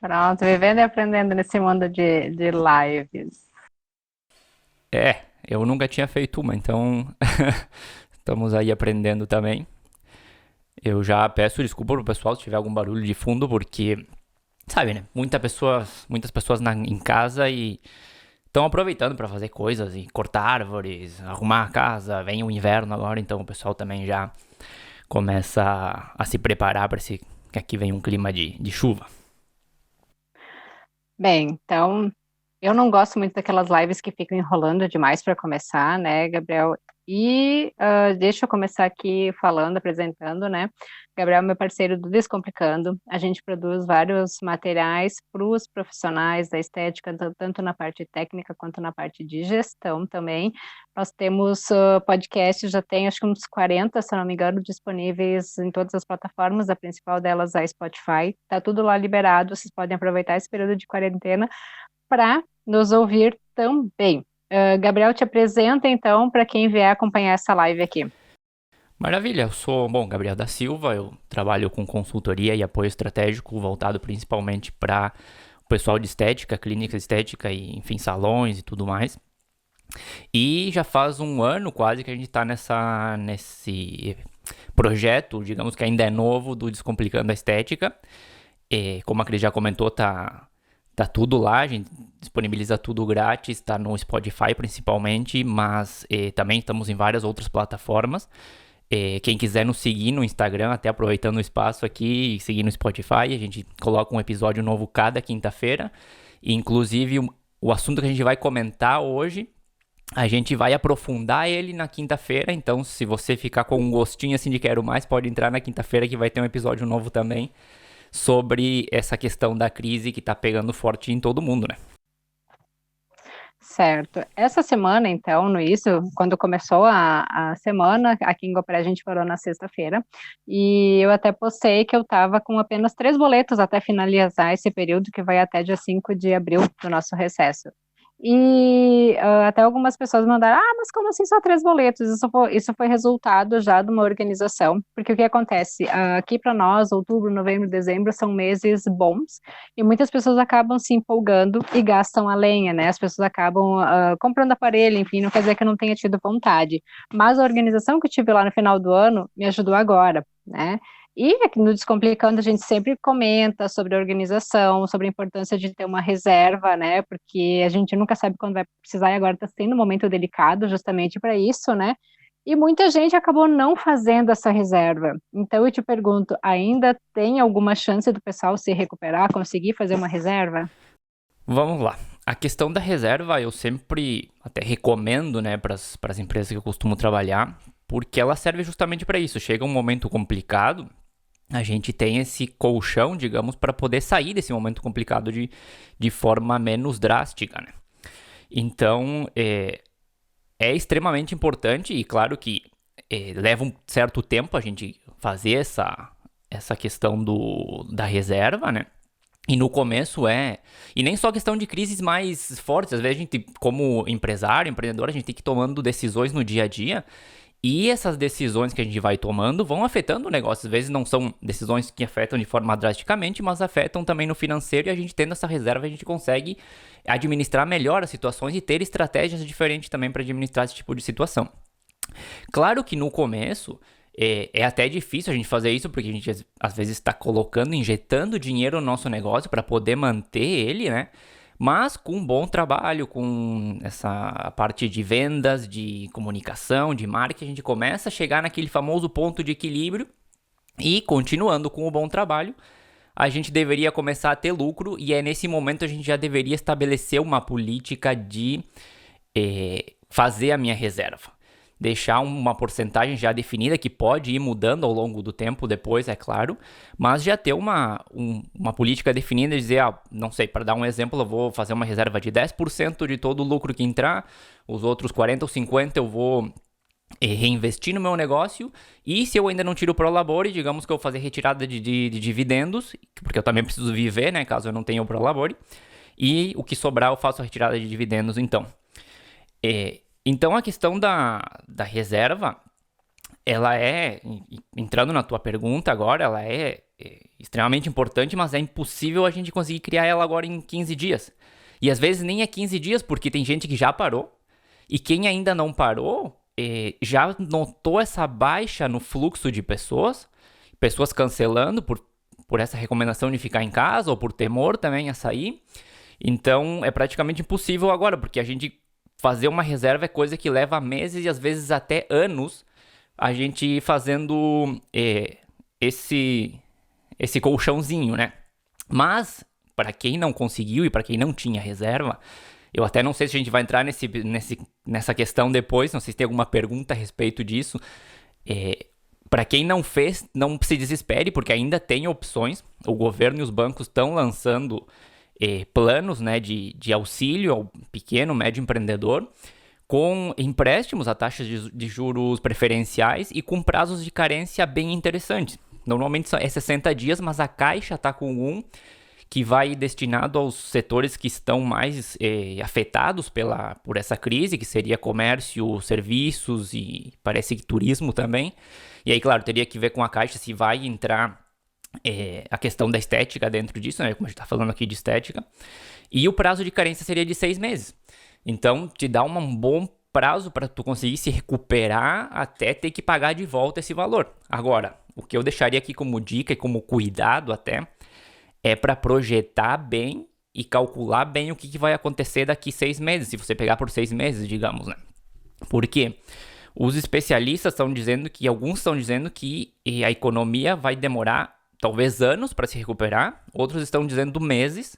Pronto, vivendo e aprendendo nesse mundo de lives. Eu nunca tinha feito uma, então estamos aí aprendendo também. Eu já peço desculpa pro pessoal se tiver algum barulho de fundo, porque, sabe, né? Muitas pessoas em casa e estão aproveitando para fazer coisas e cortar árvores, arrumar a casa. Vem o inverno agora, então o pessoal também já começa a se preparar para esse que aqui vem um clima de chuva. Bem, então, eu não gosto muito daquelas lives que ficam enrolando demais para começar, né, Gabriel? E deixa eu começar aqui falando, apresentando, né? Gabriel é meu parceiro do Descomplicando. A gente produz vários materiais para os profissionais da estética, tanto na parte técnica quanto na parte de gestão também. Nós temos podcasts, já tem acho que uns 40, se eu não me engano, disponíveis em todas as plataformas, a principal delas é a Spotify. Tá tudo lá liberado, vocês podem aproveitar esse período de quarentena para nos ouvir também. Gabriel, te apresenta então para quem vier acompanhar essa live aqui. Maravilha, eu sou, bom, Gabriel da Silva, eu trabalho com consultoria e apoio estratégico voltado principalmente para o pessoal de estética, clínica de estética e, enfim, salões e tudo mais. E já faz um ano quase que a gente está nesse projeto, digamos que ainda é novo, do Descomplicando a Estética. E, como a Cris já comentou, tá tudo lá, a gente disponibiliza tudo grátis, tá no Spotify principalmente, mas também estamos em várias outras plataformas. Quem quiser nos seguir no Instagram, até aproveitando o espaço aqui, seguir no Spotify, a gente coloca um episódio novo cada quinta-feira. E, inclusive, o assunto que a gente vai comentar hoje, a gente vai aprofundar ele na quinta-feira. Então, se você ficar com um gostinho assim de quero mais, pode entrar na quinta-feira que vai ter um episódio novo também sobre essa questão da crise que tá pegando forte em todo mundo, né? Certo. Essa semana, então, no início, quando começou a semana, aqui em Gopé a gente parou na sexta-feira, e eu até postei que eu estava com apenas 3 boletos até finalizar esse período, que vai até dia 5 de abril do nosso recesso. E até algumas pessoas mandaram, mas como assim só 3 boletos? Isso foi resultado já de uma organização, porque o que acontece? Aqui para nós, outubro, novembro, dezembro são meses bons, e muitas pessoas acabam se empolgando e gastam a lenha, né? As pessoas acabam comprando aparelho, enfim, não quer dizer que eu não tenha tido vontade, mas a organização que eu tive lá no final do ano me ajudou agora, né? E aqui no Descomplicando a gente sempre comenta sobre a organização, sobre a importância de ter uma reserva, né? Porque a gente nunca sabe quando vai precisar e agora está sendo um momento delicado justamente para isso, né? E muita gente acabou não fazendo essa reserva. Então eu te pergunto, ainda tem alguma chance do pessoal se recuperar, conseguir fazer uma reserva? Vamos lá. A questão da reserva eu sempre até recomendo, né, para as empresas que eu costumo trabalhar, porque ela serve justamente para isso. Chega um momento complicado, a gente tem esse colchão, digamos, para poder sair desse momento complicado de forma menos drástica, né? Então, é extremamente importante e claro que leva um certo tempo a gente fazer essa questão da reserva, né? E no começo é. E nem só questão de crises mais fortes. Às vezes a gente, como empresário, empreendedor, a gente tem que ir tomando decisões no dia a dia. E essas decisões que a gente vai tomando vão afetando o negócio. Às vezes não são decisões que afetam de forma drasticamente, mas afetam também no financeiro. E a gente tendo essa reserva, a gente consegue administrar melhor as situações e ter estratégias diferentes também para administrar esse tipo de situação. Claro que no começo é até difícil a gente fazer isso, porque a gente às vezes está colocando, injetando dinheiro no nosso negócio para poder manter ele, né? Mas com um bom trabalho, com essa parte de vendas, de comunicação, de marketing, a gente começa a chegar naquele famoso ponto de equilíbrio e continuando com o bom trabalho, a gente deveria começar a ter lucro e é nesse momento a gente já deveria estabelecer uma política de fazer a minha reserva. Deixar uma porcentagem já definida, que pode ir mudando ao longo do tempo depois, é claro, mas já ter uma política definida e dizer, não sei, para dar um exemplo, eu vou fazer uma reserva de 10% de todo o lucro que entrar, os outros 40 ou 50 eu vou reinvestir no meu negócio, e se eu ainda não tiro o Prolabore, digamos que eu vou fazer retirada de dividendos, porque eu também preciso viver, né, caso eu não tenha o Prolabore, e o que sobrar eu faço a retirada de dividendos então. Então a questão da reserva, ela entrando na tua pergunta agora, ela é extremamente importante, mas é impossível a gente conseguir criar ela agora em 15 dias. E às vezes nem é 15 dias, porque tem gente que já parou, e quem ainda não parou, já notou essa baixa no fluxo de pessoas cancelando por essa recomendação de ficar em casa, ou por temor também a sair. Então é praticamente impossível agora, porque a gente fazer uma reserva é coisa que leva meses e às vezes até anos a gente fazendo esse colchãozinho, né? Mas, para quem não conseguiu e para quem não tinha reserva, eu até não sei se a gente vai entrar nessa questão depois, não sei se tem alguma pergunta a respeito disso. Para quem não fez, não se desespere, porque ainda tem opções. O governo e os bancos estão lançando planos, né, de auxílio ao pequeno, médio empreendedor, com empréstimos a taxas de juros preferenciais e com prazos de carência bem interessantes. Normalmente é 60 dias, mas a Caixa está com um que vai destinado aos setores que estão mais afetados por essa crise, que seria comércio, serviços e parece que turismo também. E aí, claro, teria que ver com a Caixa se vai entrar a questão da estética dentro disso, né? Como a gente está falando aqui de estética. E o prazo de carência seria de 6 meses. Então, te dá um bom prazo para tu conseguir se recuperar até ter que pagar de volta esse valor. Agora, o que eu deixaria aqui como dica e como cuidado até é para projetar bem e calcular bem o que vai acontecer daqui 6 meses, se você pegar por 6 meses, digamos, né? Porque os especialistas estão dizendo que, alguns estão dizendo que a economia vai demorar talvez anos para se recuperar, outros estão dizendo meses.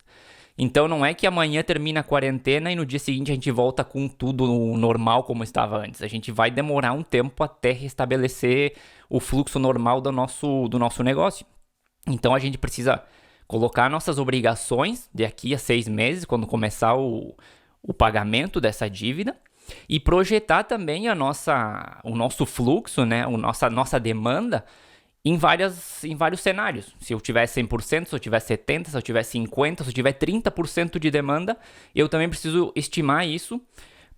Então não é que amanhã termina a quarentena e no dia seguinte a gente volta com tudo normal como estava antes. A gente vai demorar um tempo até restabelecer o fluxo normal do nosso negócio. Então a gente precisa colocar nossas obrigações daqui a 6 meses, quando começar o pagamento dessa dívida, e projetar também o nosso fluxo, né, nossa demanda em vários cenários. Se eu tiver 100%, se eu tiver 70%, se eu tiver 50%, se eu tiver 30% de demanda, eu também preciso estimar isso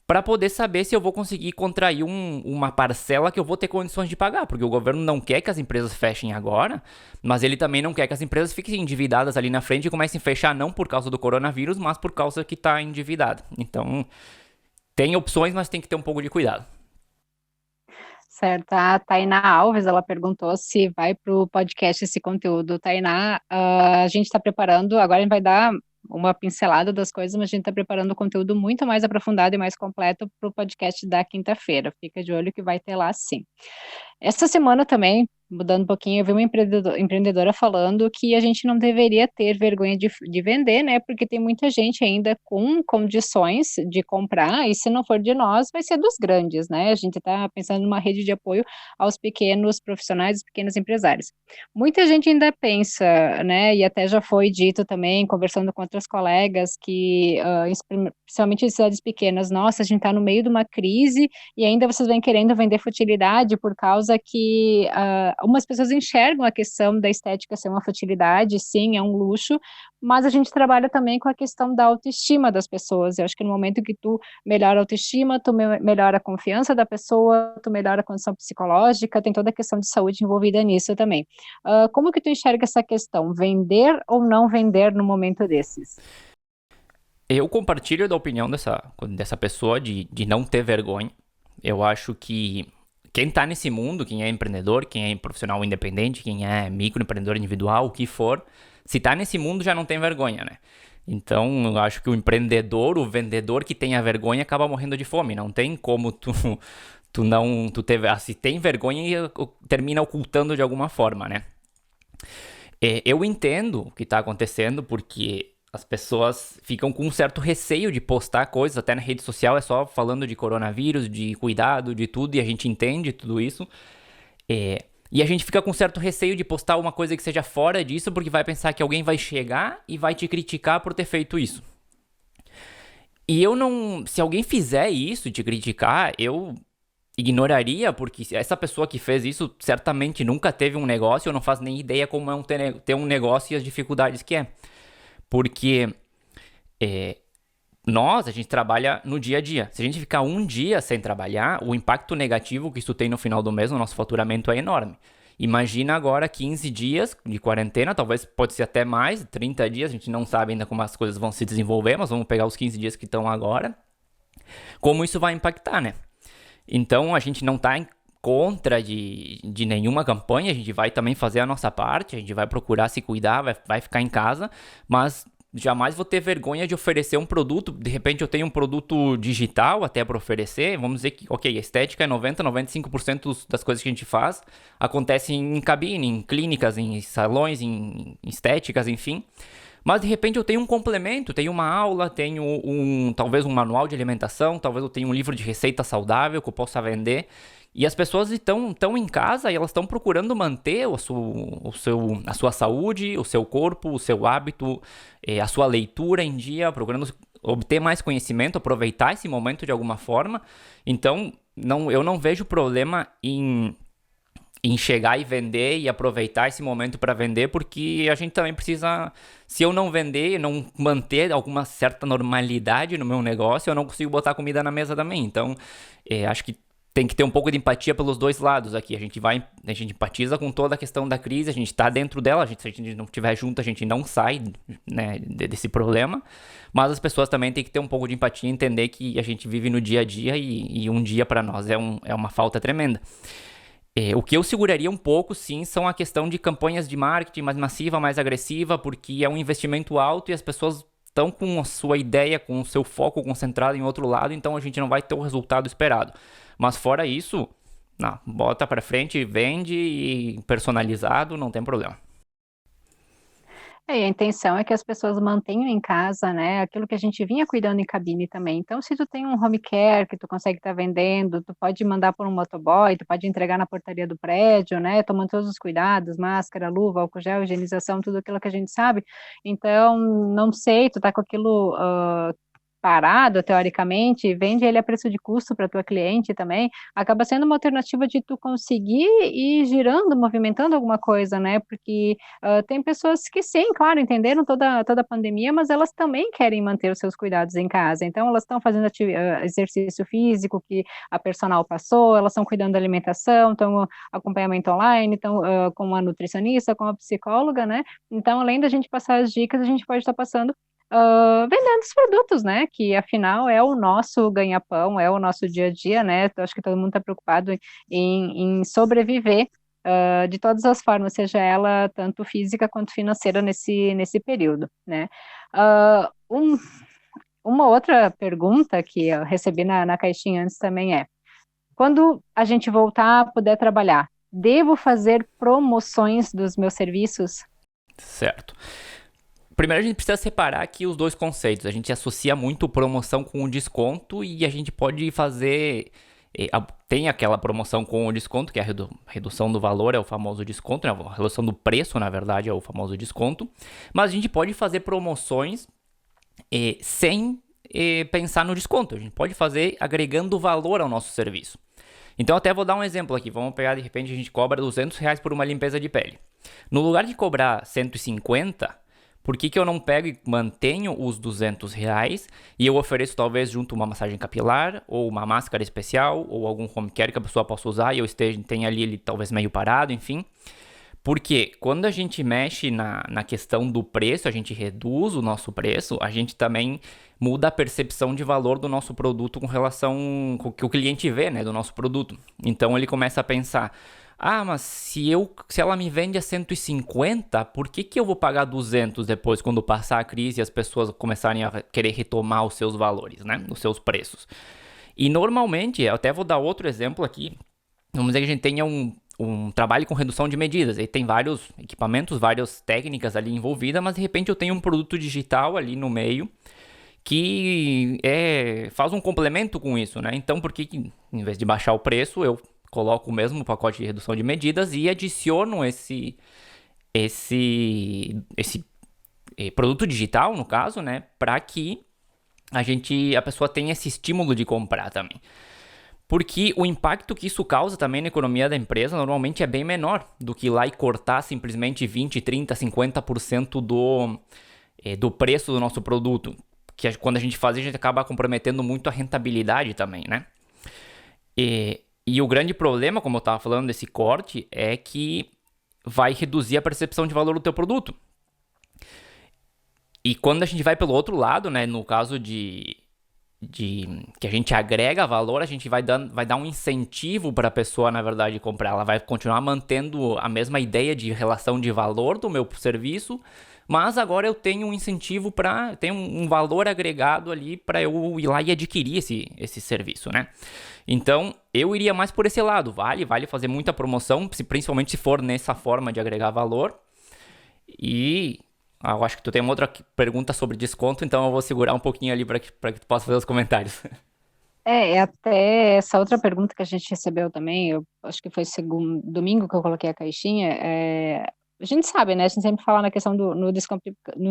para poder saber se eu vou conseguir contrair uma parcela que eu vou ter condições de pagar, porque o governo não quer que as empresas fechem agora, mas ele também não quer que as empresas fiquem endividadas ali na frente e comecem a fechar não por causa do coronavírus, mas por causa que está endividada. Então, tem opções, mas tem que ter um pouco de cuidado. Certo, a Tainá Alves, ela perguntou se vai para o podcast esse conteúdo. Tainá, a gente está preparando, agora a gente vai dar uma pincelada das coisas, mas a gente está preparando um conteúdo muito mais aprofundado e mais completo para o podcast da quinta-feira. Fica de olho que vai ter lá sim. Essa semana também, mudando um pouquinho, eu vi uma empreendedora falando que a gente não deveria ter vergonha de vender, né? Porque tem muita gente ainda com condições de comprar, e se não for de nós, vai ser dos grandes, né? A gente está pensando numa rede de apoio aos pequenos profissionais, aos pequenos empresários. Muita gente ainda pensa, né? E até já foi dito também, conversando com outras colegas, que, principalmente em cidades pequenas, nossa, a gente está no meio de uma crise e ainda vocês vêm querendo vender futilidade por causa que algumas pessoas enxergam a questão da estética ser uma futilidade, sim, é um luxo, mas a gente trabalha também com a questão da autoestima das pessoas. Eu acho que no momento que tu melhora a autoestima, tu melhora a confiança da pessoa, tu melhora a condição psicológica, tem toda a questão de saúde envolvida nisso também. Como que tu enxerga essa questão? Vender ou não vender no momento desses? Eu compartilho da opinião dessa pessoa de não ter vergonha. Eu acho que quem tá nesse mundo, quem é empreendedor, quem é profissional independente, quem é microempreendedor individual, o que for, se tá nesse mundo já não tem vergonha, né? Então, eu acho que o empreendedor, o vendedor que tem a vergonha acaba morrendo de fome. Não tem como se tem vergonha, termina ocultando de alguma forma, né? Eu entendo o que tá acontecendo, porque as pessoas ficam com um certo receio de postar coisas, até na rede social é só falando de coronavírus, de cuidado, de tudo, e a gente entende tudo isso. E a gente fica com um certo receio de postar uma coisa que seja fora disso, porque vai pensar que alguém vai chegar e vai te criticar por ter feito isso. E se alguém fizer isso, te criticar, eu ignoraria, porque essa pessoa que fez isso certamente nunca teve um negócio, ou não faz nem ideia como é ter um negócio e as dificuldades que é. Porque a gente trabalha no dia a dia. Se a gente ficar um dia sem trabalhar, o impacto negativo que isso tem no final do mês no nosso faturamento é enorme. Imagina agora 15 dias de quarentena, talvez pode ser até mais, 30 dias, a gente não sabe ainda como as coisas vão se desenvolver, mas vamos pegar os 15 dias que estão agora. Como isso vai impactar, né? Então a gente não está em contra de nenhuma campanha, a gente vai também fazer a nossa parte, a gente vai procurar se cuidar, vai ficar em casa, mas jamais vou ter vergonha de oferecer um produto. De repente eu tenho um produto digital até para oferecer, vamos dizer que, ok, a estética é 95% das coisas que a gente faz acontecem em cabine, em clínicas, em salões, em estéticas, enfim. Mas de repente eu tenho um complemento, tenho uma aula, tenho talvez um manual de alimentação, talvez eu tenha um livro de receita saudável que eu possa vender. E as pessoas estão em casa e elas estão procurando manter a sua saúde, o seu corpo, o seu hábito, a sua leitura em dia, procurando obter mais conhecimento, aproveitar esse momento de alguma forma. Então, eu não vejo problema em chegar e vender e aproveitar esse momento para vender, porque a gente também precisa, se eu não vender, não manter alguma certa normalidade no meu negócio, eu não consigo botar comida na mesa também. Então, acho que tem que ter um pouco de empatia pelos dois lados aqui. A gente empatiza com toda a questão da crise, a gente está dentro dela, se a gente não estiver junto, a gente não sai, né, desse problema. Mas as pessoas também têm que ter um pouco de empatia e entender que a gente vive no dia a dia e um dia para nós é uma falta tremenda. O que eu seguraria um pouco, sim, são a questão de campanhas de marketing mais massiva, mais agressiva, porque é um investimento alto e as pessoas estão com a sua ideia, com o seu foco concentrado em outro lado, então a gente não vai ter o resultado esperado. Mas fora isso, não, bota para frente, vende e personalizado, não tem problema. E a intenção é que as pessoas mantenham em casa, né, aquilo que a gente vinha cuidando em cabine também. Então, se tu tem um home care que tu consegue estar vendendo, tu pode mandar por um motoboy, tu pode entregar na portaria do prédio, né, tomando todos os cuidados, máscara, luva, álcool gel, higienização, tudo aquilo que a gente sabe. Então, não sei, tu tá com aquilo parado, teoricamente, vende ele a preço de custo para tua cliente também, acaba sendo uma alternativa de tu conseguir ir girando, movimentando alguma coisa, né, porque tem pessoas que sim, claro, entenderam toda a pandemia, mas elas também querem manter os seus cuidados em casa, então elas estão fazendo exercício físico que a personal passou, elas estão cuidando da alimentação, estão acompanhamento online, estão com uma nutricionista, com uma psicóloga, né, então além da gente passar as dicas, a gente pode estar passando vendendo os produtos, né? Que afinal é o nosso ganha-pão, é o nosso dia a dia, né? Eu acho que todo mundo está preocupado em sobreviver de todas as formas, seja ela tanto física quanto financeira nesse período, né? Uh, um- uma outra pergunta que eu recebi na caixinha antes também é: quando a gente voltar a poder trabalhar, devo fazer promoções dos meus serviços? Certo. Primeiro a gente precisa separar aqui os dois conceitos. A gente associa muito promoção com o desconto e a gente pode fazer... Tem aquela promoção com o desconto, que é a redução do valor, é o famoso desconto, né? A redução do preço, na verdade, é o famoso desconto. Mas a gente pode fazer promoções sem pensar no desconto. A gente pode fazer agregando valor ao nosso serviço. Então até vou dar um exemplo aqui. Vamos pegar, de repente, a gente cobra R$200 por uma limpeza de pele. No lugar de cobrar 150, por que eu não pego e mantenho os R$200 e eu ofereço talvez junto uma massagem capilar, ou uma máscara especial, ou algum home care que a pessoa possa usar e eu tenha ali ele talvez meio parado, enfim. Porque quando a gente mexe na questão do preço, a gente reduz o nosso preço, a gente também muda a percepção de valor do nosso produto com relação com o que o cliente vê, né, do nosso produto. Então ele começa a pensar: ah, mas se ela me vende a 150, por que eu vou pagar 200 depois quando passar a crise e as pessoas começarem a querer retomar os seus valores, né, os seus preços? E normalmente, eu até vou dar outro exemplo aqui, vamos dizer que a gente tenha um trabalho com redução de medidas. Aí tem vários equipamentos, várias técnicas ali envolvidas, mas de repente eu tenho um produto digital ali no meio que faz um complemento com isso, né? Então, por que em vez de baixar o preço, eu coloco o mesmo pacote de redução de medidas e adiciono esse produto digital, no caso, né? Para que a pessoa tenha esse estímulo de comprar também. Porque o impacto que isso causa também na economia da empresa normalmente é bem menor do que ir lá e cortar simplesmente 20, 30, 50% do preço do nosso produto. quando a gente faz, a gente acaba comprometendo muito a rentabilidade também, né? E o grande problema, como eu estava falando desse corte, é que vai reduzir a percepção de valor do teu produto. E quando a gente vai pelo outro lado, né, no caso de que a gente agrega valor, a gente vai dar um incentivo para a pessoa, na verdade, comprar. Ela vai continuar mantendo a mesma ideia de relação de valor do meu serviço, mas agora eu tenho um incentivo tenho um valor agregado ali para eu ir lá e adquirir esse serviço, né? Então, eu iria mais por esse lado. Vale fazer muita promoção, principalmente se for nessa forma de agregar valor. E eu acho que tu tem uma outra pergunta sobre desconto, então eu vou segurar um pouquinho ali para que tu possa fazer os comentários. Até essa outra pergunta que a gente recebeu também, eu acho que foi domingo que eu coloquei a caixinha, a gente sabe, né, a gente sempre fala na questão no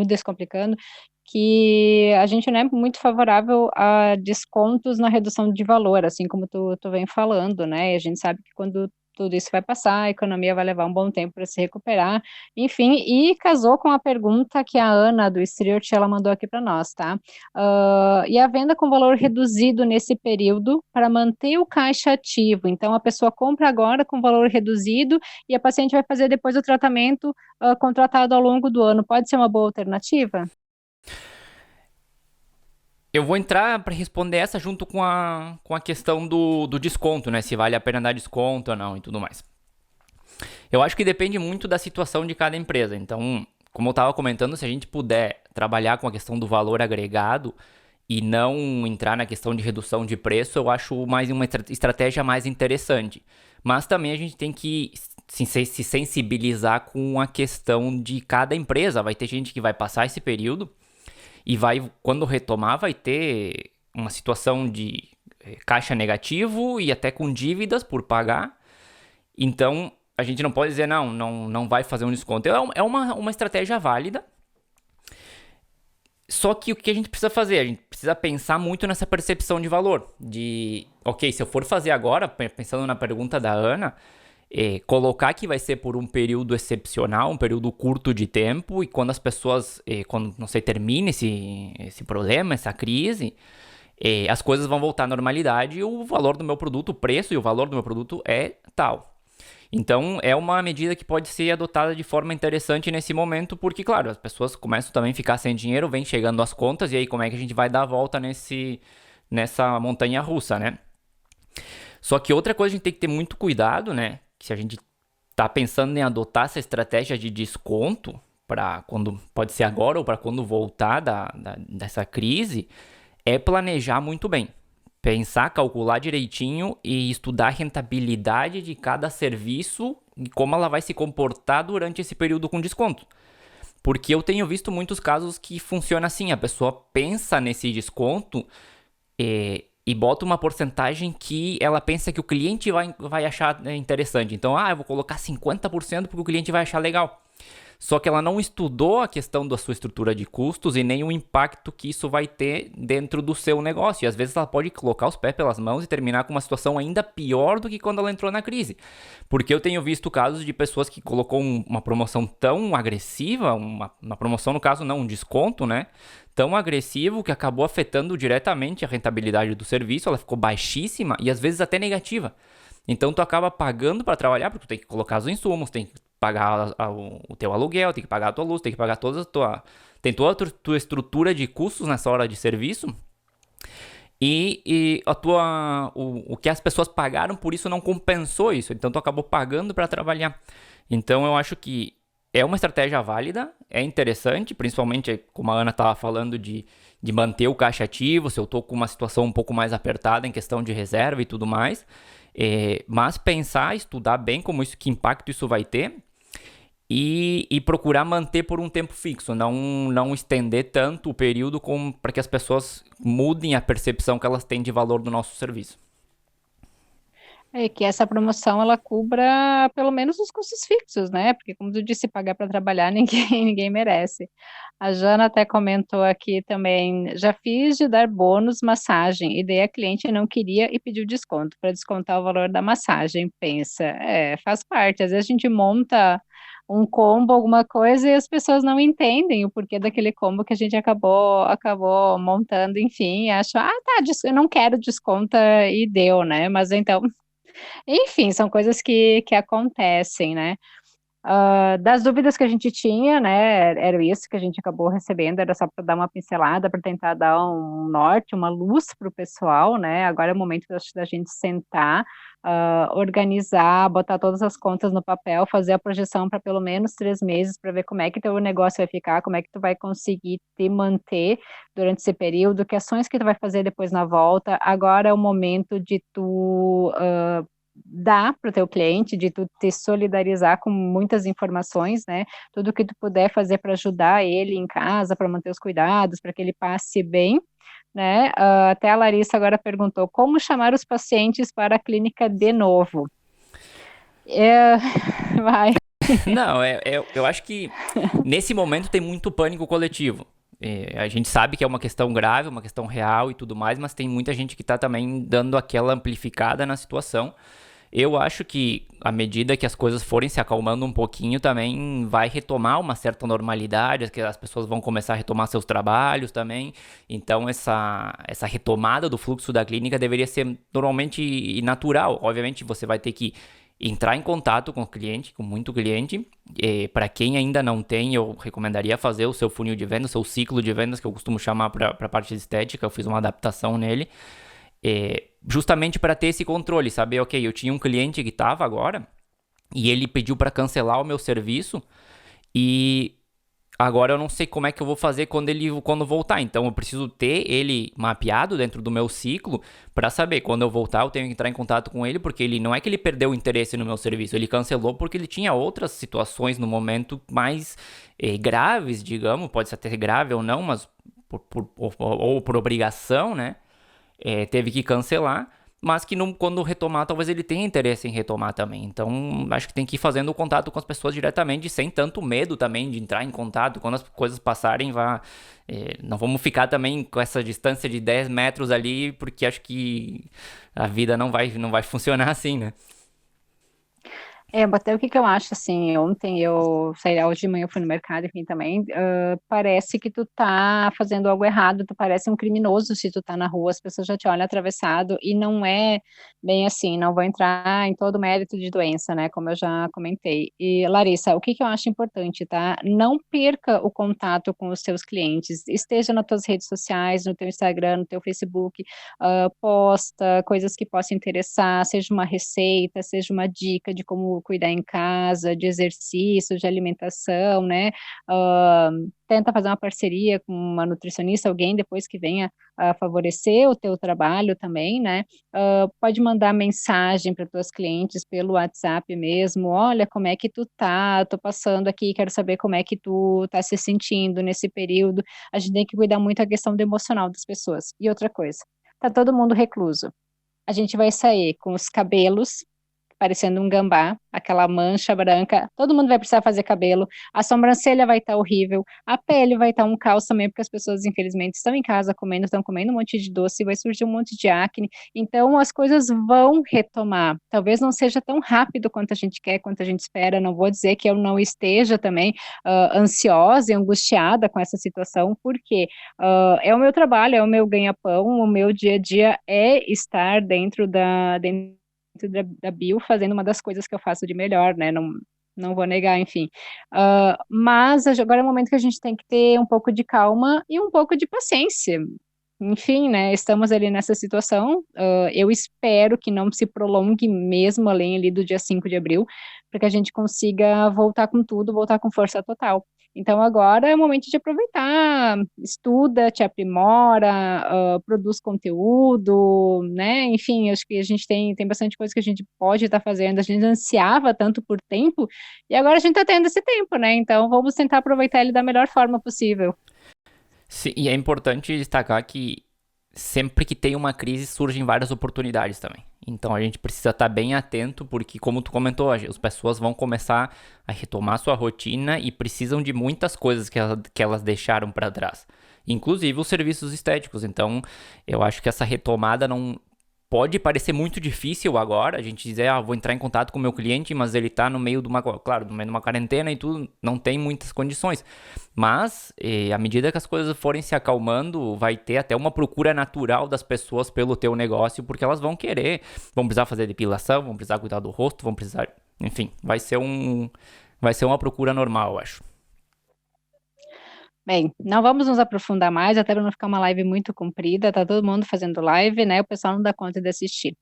Descomplicando, que a gente não é muito favorável a descontos na redução de valor, assim como tu vem falando, né, e a gente sabe que quando tudo isso vai passar, a economia vai levar um bom tempo para se recuperar, enfim, e casou com a pergunta que a Ana do Striot, ela mandou aqui para nós, tá? E a venda com valor reduzido nesse período para manter o caixa ativo. Então, a pessoa compra agora com valor reduzido e a paciente vai fazer depois o tratamento contratado ao longo do ano. Pode ser uma boa alternativa? Eu vou entrar para responder essa junto com a questão do desconto, né? Se vale a pena dar desconto ou não e tudo mais. Eu acho que depende muito da situação de cada empresa. Então, como eu estava comentando, se a gente puder trabalhar com a questão do valor agregado e não entrar na questão de redução de preço, eu acho uma estratégia mais interessante. Mas também a gente tem que se sensibilizar com a questão de cada empresa. Vai ter gente que vai passar esse período e quando retomar, vai ter uma situação de caixa negativo e até com dívidas por pagar. Então, a gente não pode dizer, não vai fazer um desconto. É uma estratégia válida. Só que o que a gente precisa fazer? A gente precisa pensar muito nessa percepção de valor. Ok, se eu for fazer agora, pensando na pergunta da Ana, colocar que vai ser por um período excepcional, um período curto de tempo, e quando as pessoas, quando, não sei, termine esse problema, essa crise, as coisas vão voltar à normalidade e o valor do meu produto, o preço e o valor do meu produto é tal. Então, é uma medida que pode ser adotada de forma interessante nesse momento, porque, claro, as pessoas começam também a ficar sem dinheiro, vem chegando as contas, e aí como é que a gente vai dar a volta nessa montanha russa, né? Só que outra coisa a gente tem que ter muito cuidado, né? Que se a gente tá pensando em adotar essa estratégia de desconto, para quando pode ser agora ou para quando voltar dessa crise, é planejar muito bem. Pensar, calcular direitinho e estudar a rentabilidade de cada serviço e como ela vai se comportar durante esse período com desconto. Porque eu tenho visto muitos casos que funciona assim, a pessoa pensa nesse desconto e bota uma porcentagem que ela pensa que o cliente vai achar interessante. Então, eu vou colocar 50% porque o cliente vai achar legal. Só que ela não estudou a questão da sua estrutura de custos e nem o impacto que isso vai ter dentro do seu negócio. E às vezes ela pode colocar os pés pelas mãos e terminar com uma situação ainda pior do que quando ela entrou na crise. Porque eu tenho visto casos de pessoas que colocou uma promoção tão agressiva, uma promoção no caso não, um desconto, né? Tão agressivo que acabou afetando diretamente a rentabilidade do serviço, ela ficou baixíssima e às vezes até negativa. Então tu acaba pagando para trabalhar, porque tu tem que colocar os insumos, tem que pagar o teu aluguel, tem que pagar a tua luz, tem que pagar tem toda a tua estrutura de custos nessa hora de serviço. E o que as pessoas pagaram por isso não compensou isso. Então tu acabou pagando para trabalhar. Então eu acho que é uma estratégia válida, é interessante, principalmente como a Ana estava falando de manter o caixa ativo, se eu estou com uma situação um pouco mais apertada em questão de reserva e tudo mais. Mas pensar, estudar bem que impacto isso vai ter e procurar manter por um tempo fixo, não estender tanto o período para que as pessoas mudem a percepção que elas têm de valor do nosso serviço. Que essa promoção ela cubra pelo menos os custos fixos, né? Porque, como tu disse, pagar para trabalhar ninguém merece. A Jana até comentou aqui também: já fiz de dar bônus massagem, e daí a cliente não queria e pediu desconto para descontar o valor da massagem. Pensa, faz parte. Às vezes a gente monta um combo, alguma coisa, e as pessoas não entendem o porquê daquele combo que a gente acabou montando, enfim, e acham, tá, eu não quero desconta e deu, né? Mas então, enfim, são coisas que acontecem, né? Das dúvidas que a gente tinha, né, era isso que a gente acabou recebendo, era só para dar uma pincelada, para tentar dar um norte, uma luz para o pessoal, né? Agora é o momento da gente sentar, organizar, botar todas as contas no papel, fazer a projeção para pelo menos 3 meses, para ver como é que teu negócio vai ficar, como é que tu vai conseguir te manter durante esse período, que ações que tu vai fazer depois na volta. Agora é o momento de tu dar para o teu cliente, de tu te solidarizar com muitas informações, né? Tudo que tu puder fazer para ajudar ele em casa, para manter os cuidados, para que ele passe bem, né? Até a Larissa agora perguntou como chamar os pacientes para a clínica de novo. Vai. Não, eu acho que nesse momento tem muito pânico coletivo. A gente sabe que é uma questão grave, uma questão real e tudo mais, mas tem muita gente que está também dando aquela amplificada na situação. Eu acho que à medida que as coisas forem se acalmando um pouquinho, também vai retomar uma certa normalidade, que as pessoas vão começar a retomar seus trabalhos também. Então, essa retomada do fluxo da clínica deveria ser normalmente natural. Obviamente, você vai ter que entrar em contato com o cliente, com muito cliente. Para quem ainda não tem, eu recomendaria fazer o seu funil de vendas, o seu ciclo de vendas, que eu costumo chamar para a parte de estética. Eu fiz uma adaptação nele. Justamente para ter esse controle, saber, ok, eu tinha um cliente que estava agora e ele pediu para cancelar o meu serviço e agora eu não sei como é que eu vou fazer quando voltar. Então eu preciso ter ele mapeado dentro do meu ciclo para saber quando eu voltar eu tenho que entrar em contato com ele, porque ele não é que ele perdeu o interesse no meu serviço, ele cancelou porque ele tinha outras situações no momento mais graves, digamos, pode ser até grave ou não, mas ou por obrigação, né? Teve que cancelar, mas que quando retomar, talvez ele tenha interesse em retomar também. Então, acho que tem que ir fazendo o contato com as pessoas diretamente, sem tanto medo também de entrar em contato. Quando as coisas passarem, não vamos ficar também com essa distância de 10 metros ali, porque acho que a vida não vai funcionar assim, né? Até o que eu acho, assim, ontem eu saí, hoje de manhã eu fui no mercado, enfim, também, parece que tu tá fazendo algo errado, tu parece um criminoso se tu tá na rua, as pessoas já te olham atravessado, e não é bem assim, não vou entrar em todo o mérito de doença, né, como eu já comentei. E, Larissa, o que eu acho importante, tá? Não perca o contato com os teus clientes, esteja nas tuas redes sociais, no teu Instagram, no teu Facebook, posta coisas que possam interessar, seja uma receita, seja uma dica de como cuidar em casa, de exercício, de alimentação, né? Tenta fazer uma parceria com uma nutricionista, alguém depois que venha a favorecer o teu trabalho também, né? Pode mandar mensagem para tuas clientes pelo WhatsApp mesmo, olha como é que tu tá, tô passando aqui, quero saber como é que tu tá se sentindo nesse período. A gente tem que cuidar muito da questão do emocional das pessoas. E outra coisa, tá todo mundo recluso. A gente vai sair com os cabelos parecendo um gambá, aquela mancha branca. Todo mundo vai precisar fazer cabelo. A sobrancelha vai estar horrível. A pele vai estar um caos também, porque as pessoas, infelizmente, estão em casa comendo, estão comendo um monte de doce, vai surgir um monte de acne. Então, as coisas vão retomar. Talvez não seja tão rápido quanto a gente quer, quanto a gente espera. Não vou dizer que eu não esteja também ansiosa e angustiada com essa situação, porque é o meu trabalho, é o meu ganha-pão, o meu dia a dia é estar dentro da Bio fazendo uma das coisas que eu faço de melhor, né? Não vou negar, enfim. Mas agora é o momento que a gente tem que ter um pouco de calma e um pouco de paciência. Enfim, né? Estamos ali nessa situação. Eu espero que não se prolongue mesmo além ali do dia 5 de abril, para que a gente consiga voltar com tudo, voltar com força total. Então agora é o momento de aproveitar, estuda, te aprimora, produz conteúdo, né? Enfim, acho que a gente tem bastante coisa que a gente pode estar fazendo. A gente ansiava tanto por tempo e agora a gente está tendo esse tempo, né? Então vamos tentar aproveitar ele da melhor forma possível. Sim, e é importante destacar que sempre que tem uma crise surgem várias oportunidades também. Então a gente precisa estar bem atento, porque como tu comentou, as pessoas vão começar a retomar sua rotina e precisam de muitas coisas que elas deixaram para trás. Inclusive os serviços estéticos. Então eu acho que essa retomada pode parecer muito difícil agora a gente dizer, vou entrar em contato com o meu cliente, mas ele tá no meio de uma, claro, no meio de uma quarentena e tudo, não tem muitas condições. Mas, à medida que as coisas forem se acalmando, vai ter até uma procura natural das pessoas pelo teu negócio, porque elas vão querer, vão precisar fazer depilação, vão precisar cuidar do rosto, vão precisar, enfim, vai ser uma procura normal, eu acho. Bem, não vamos nos aprofundar mais, até para não ficar uma live muito comprida, tá todo mundo fazendo live, né? O pessoal não dá conta de assistir.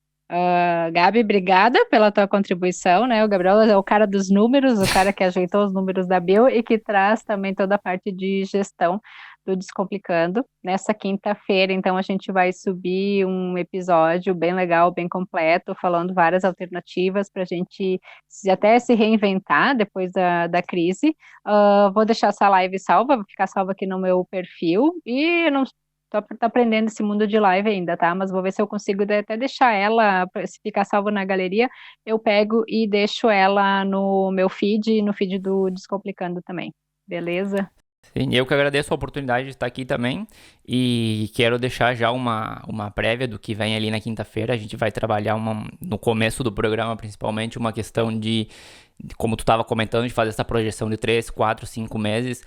Gabi, obrigada pela tua contribuição, né? O Gabriel é o cara dos números, o cara que ajeitou os números da Bill e que traz também toda a parte de gestão do Descomplicando. Nessa quinta-feira, então, a gente vai subir um episódio bem legal, bem completo, falando várias alternativas para a gente até se reinventar depois da crise. Vou deixar essa live salva, vai ficar salva aqui no meu perfil e não tô aprendendo esse mundo de live ainda, tá? Mas vou ver se eu consigo até deixar ela, se ficar salvo na galeria, eu pego e deixo ela no meu feed e no feed do Descomplicando também. Beleza? Sim, eu que agradeço a oportunidade de estar aqui também e quero deixar já uma prévia do que vem ali na quinta-feira. A gente vai trabalhar no começo do programa, principalmente, uma questão como tu estava comentando, de fazer essa projeção de 3, 4, 5 meses.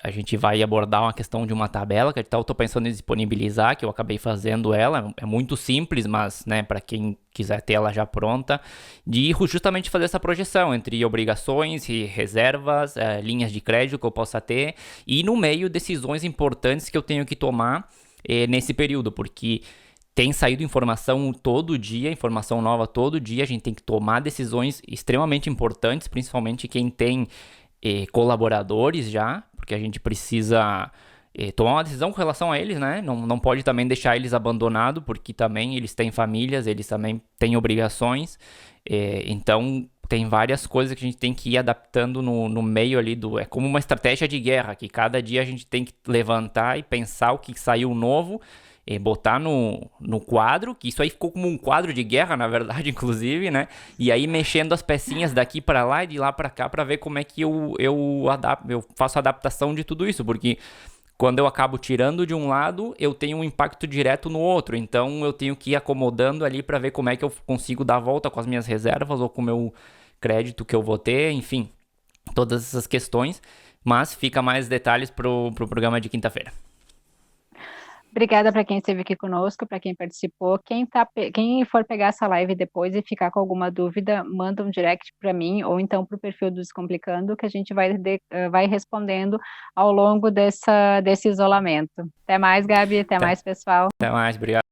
A gente vai abordar uma questão de uma tabela que eu estou pensando em disponibilizar, que eu acabei fazendo ela. É muito simples, mas, né, para quem quiser ter ela já pronta, de justamente fazer essa projeção entre obrigações e reservas, linhas de crédito que eu possa ter e, no meio, decisões importantes que eu tenho que tomar nesse período, porque tem saído informação todo dia, informação nova todo dia, a gente tem que tomar decisões extremamente importantes, principalmente quem tem colaboradores já, porque a gente precisa tomar uma decisão com relação a eles, né? Não pode também deixar eles abandonados, porque também eles têm famílias, eles também têm obrigações, então tem várias coisas que a gente tem que ir adaptando no meio ali é como uma estratégia de guerra, que cada dia a gente tem que levantar e pensar o que saiu novo, botar no quadro, que isso aí ficou como um quadro de guerra, na verdade, inclusive, né? E aí mexendo as pecinhas daqui para lá e de lá para cá para ver como é que eu faço a adaptação de tudo isso, porque quando eu acabo tirando de um lado, eu tenho um impacto direto no outro, então eu tenho que ir acomodando ali para ver como é que eu consigo dar a volta com as minhas reservas ou com o meu crédito que eu vou ter, enfim, todas essas questões, mas fica mais detalhes pro programa de quinta-feira. Obrigada para quem esteve aqui conosco, para quem participou. Quem for pegar essa live depois e ficar com alguma dúvida, manda um direct para mim ou então para o perfil do Descomplicando, que a gente vai respondendo ao longo desse isolamento. Até mais, Gabi. Até mais, pessoal. Até mais, obrigado.